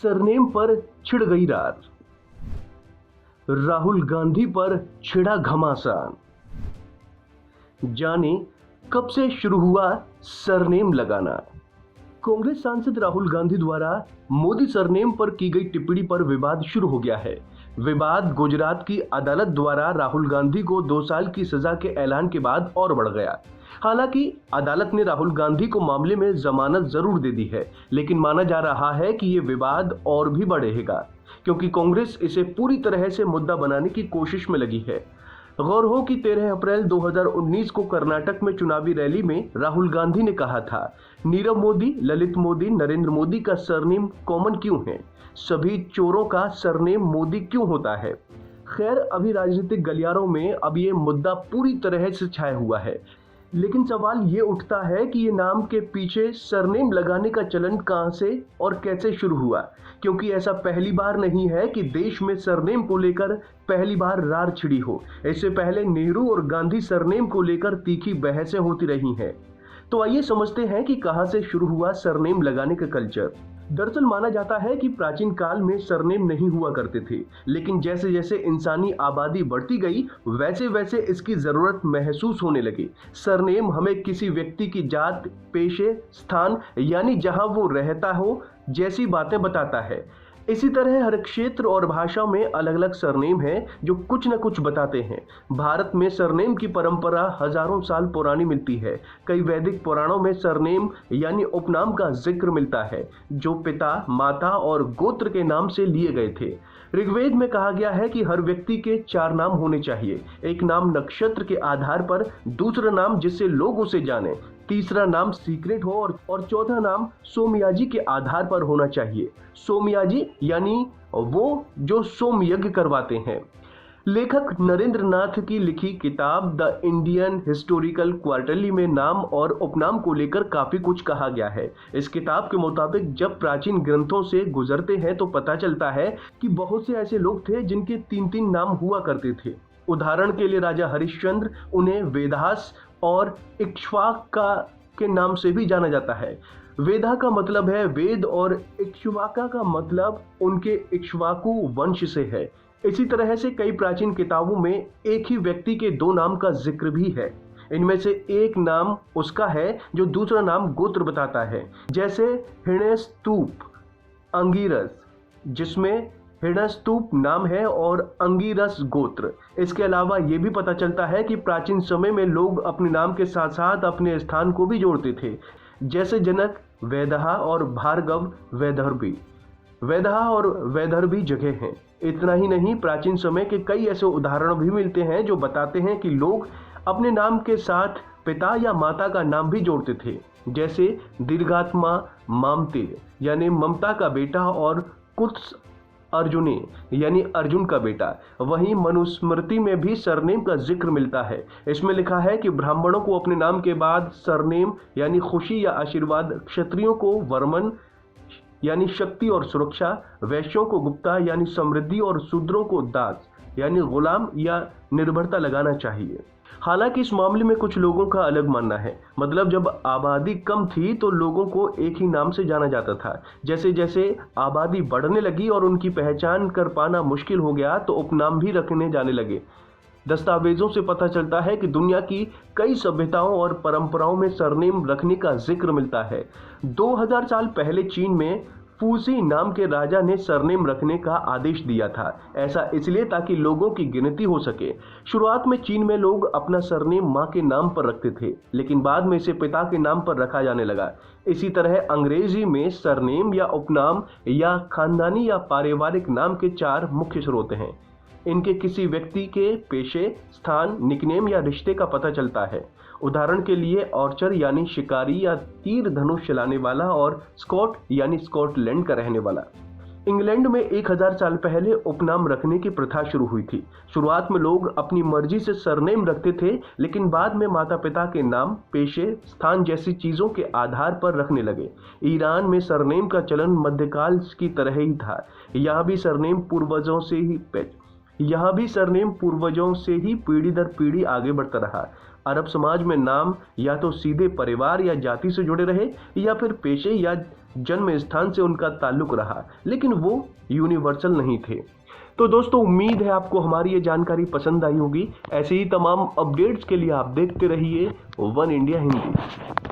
Surname पर छिड़ गई रार, राहुल गांधी पर छिड़ा घमासान। जाने कब से शुरू हुआ सरनेम लगाना। कांग्रेस सांसद राहुल गांधी द्वारा मोदी सरनेम पर की गई टिप्पणी पर विवाद शुरू हो गया है। विवाद गुजरात की अदालत द्वारा राहुल गांधी को 2 साल की सजा के ऐलान के बाद और बढ़ गया। हालांकि अदालत ने राहुल गांधी को मामले में जमानत जरूर दे दी है, लेकिन माना जा रहा है कि ये विवाद और भी बढ़ेगा, क्योंकि कांग्रेस इसे पूरी तरह से मुद्दा बनाने की कोशिश में लगी है। गौर हो कि 13 अप्रैल 2019 को कर्नाटक में चुनावी रैली में राहुल गांधी ने कहा था, नीरव मोदी, ललित मोदी, नरेंद्र मोदी का सरनेम कॉमन क्यों है? सभी चोरों का सरनेम मोदी क्यों होता है? खैर, अभी राजनीतिक गलियारों में अब ये मुद्दा पूरी तरह से छाया हुआ है, लेकिन सवाल ये उठता है कि ये नाम के पीछे सरनेम लगाने का चलन कहां से और कैसे शुरू हुआ, क्योंकि ऐसा पहली बार नहीं है कि देश में सरनेम को लेकर पहली बार रार छिड़ी हो। इससे पहले नेहरू और गांधी सरनेम को लेकर तीखी बहसें होती रही हैं। तो आइए समझते हैं कि कहां से शुरू हुआ सरनेम लगाने का कल्चर। दरअसल माना जाता है कि प्राचीन काल में सरनेम नहीं हुआ करते थे, लेकिन जैसे जैसे इंसानी आबादी बढ़ती गई वैसे वैसे इसकी जरूरत महसूस होने लगी। सरनेम हमें किसी व्यक्ति की जात, पेशे, स्थान यानी जहां वो रहता हो जैसी बातें बताता है। इसी तरह हर क्षेत्र और भाषा में अलग अलग सरनेम हैं जो कुछ न कुछ बताते हैं। भारत में सरनेम की परंपरा हजारों साल पुरानी मिलती है। कई वैदिक पुराणों में सरनेम यानी उपनाम का जिक्र मिलता है, जो पिता, माता और गोत्र के नाम से लिए गए थे। ऋग्वेद में कहा गया है कि हर व्यक्ति के 4 नाम होने चाहिए। एक नाम नक्षत्र के आधार पर, दूसरा नाम जिससे लोग उसे जाने, तीसरा नाम सीक्रेट हो और चौथा नाम सोमयाजी के आधार पर होना चाहिए। सोमयाजी यानी वो जो सोम यज्ञ करवाते हैं। लेखक नरेंद्र नाथ की लिखी किताब द इंडियन हिस्टोरिकल क्वार्टरली में नाम और उपनाम को लेकर काफी कुछ कहा गया है। इस किताब के मुताबिक जब प्राचीन ग्रंथों से गुजरते हैं तो पता चलता है कि बहुत से ऐसे लोग थे जिनके 3-3 नाम हुआ करते थे। उदाहरण के लिए राजा हरिश्चंद्र, उन्हें वेदहास और इक्ष्वाका के नाम से भी जाना जाता है। वेदा का मतलब है वेद और इक्ष्वाका का मतलब उनके इक्ष्वाकु वंश से है। इसी तरह से कई प्राचीन किताबों में एक ही व्यक्ति के 2 नाम का जिक्र भी है। इनमें से एक नाम उसका है जो दूसरा नाम गोत्र बताता है, जैसे हिण्यस्तूप, अंगिरस, जिसमें हिण्यस्तूप नाम है और अंगिरस गोत्र। इसके अलावा ये भी पता चलता है कि प्राचीन समय में लोग अपने नाम के साथ साथ अपने स्थान को भी जोड़ते थे, जैसे जनक वैदहा और भार्गव वैदर्भी। वैदहा और वैदर्भी जगह हैं। इतना ही नहीं, प्राचीन समय के कई ऐसे उदाहरण भी मिलते हैं जो बताते हैं कि लोग अपने नाम के साथ पिता या माता का नाम भी जोड़ते थे, जैसे दीर्घात्मा मामते यानी ममता का बेटा और कुत्स अर्जुने यानी अर्जुन का बेटा। वहीं मनुस्मृति में भी सरनेम का जिक्र मिलता है। इसमें लिखा है कि ब्राह्मणों को अपने नाम के बाद सरनेम यानी खुशी या आशीर्वाद, क्षत्रियों को वर्मन यानी शक्ति और सुरक्षा, वैश्यों को गुप्ता यानी समृद्धि और शूद्रों को दास यानी गुलाम या निर्भरता लगाना चाहिए। हालांकि इस मामले में कुछ लोगों का अलग मानना है। मतलब जब आबादी कम थी तो लोगों को एक ही नाम से जाना जाता था। जैसे जैसे आबादी बढ़ने लगी और उनकी पहचान कर पाना मुश्किल हो गया तो उपनाम भी रखने जाने लगे। दस्तावेजों से पता चलता है कि दुनिया की कई सभ्यताओं और परंपराओं में सरनेम रखने का जिक्र मिलता है। 2000 साल पहले चीन में फूसी नाम के राजा ने सरनेम रखने का आदेश दिया था। ऐसा इसलिए ताकि लोगों की गिनती हो सके। शुरुआत में चीन में लोग अपना सरनेम मां के नाम पर रखते थे, लेकिन बाद में इसे पिता के नाम पर रखा जाने लगा। इसी तरह अंग्रेजी में सरनेम या उपनाम या खानदानी या पारिवारिक नाम के 4 मुख्य स्रोत हैं। इनके किसी व्यक्ति के पेशे, स्थान, निकनेम या रिश्ते का पता चलता है। उदाहरण के लिए ऑर्चर यानी शिकारी या तीर धनुष चलाने वाला और स्कॉट यानी स्कॉटलैंड का रहने वाला। इंग्लैंड में 1000 साल पहले उपनाम रखने की प्रथा शुरू हुई थी। शुरुआत में लोग अपनी मर्जी से सरनेम रखते थे, लेकिन बाद में माता पिता के नाम, पेशे, स्थान जैसी चीजों के आधार पर रखने लगे। ईरान में सरनेम का चलन मध्यकाल की तरह ही था। यहाँ भी सरनेम पूर्वजों से ही पीढ़ी दर पीढ़ी आगे बढ़ता रहा। अरब समाज में नाम या तो सीधे परिवार या जाति से जुड़े रहे या फिर पेशे या जन्म स्थान से उनका ताल्लुक रहा, लेकिन वो यूनिवर्सल नहीं थे। तो दोस्तों, उम्मीद है आपको हमारी ये जानकारी पसंद आई होगी। ऐसे ही तमाम अपडेट्स के लिए आप देखते रहिए वन इंडिया हिंदी।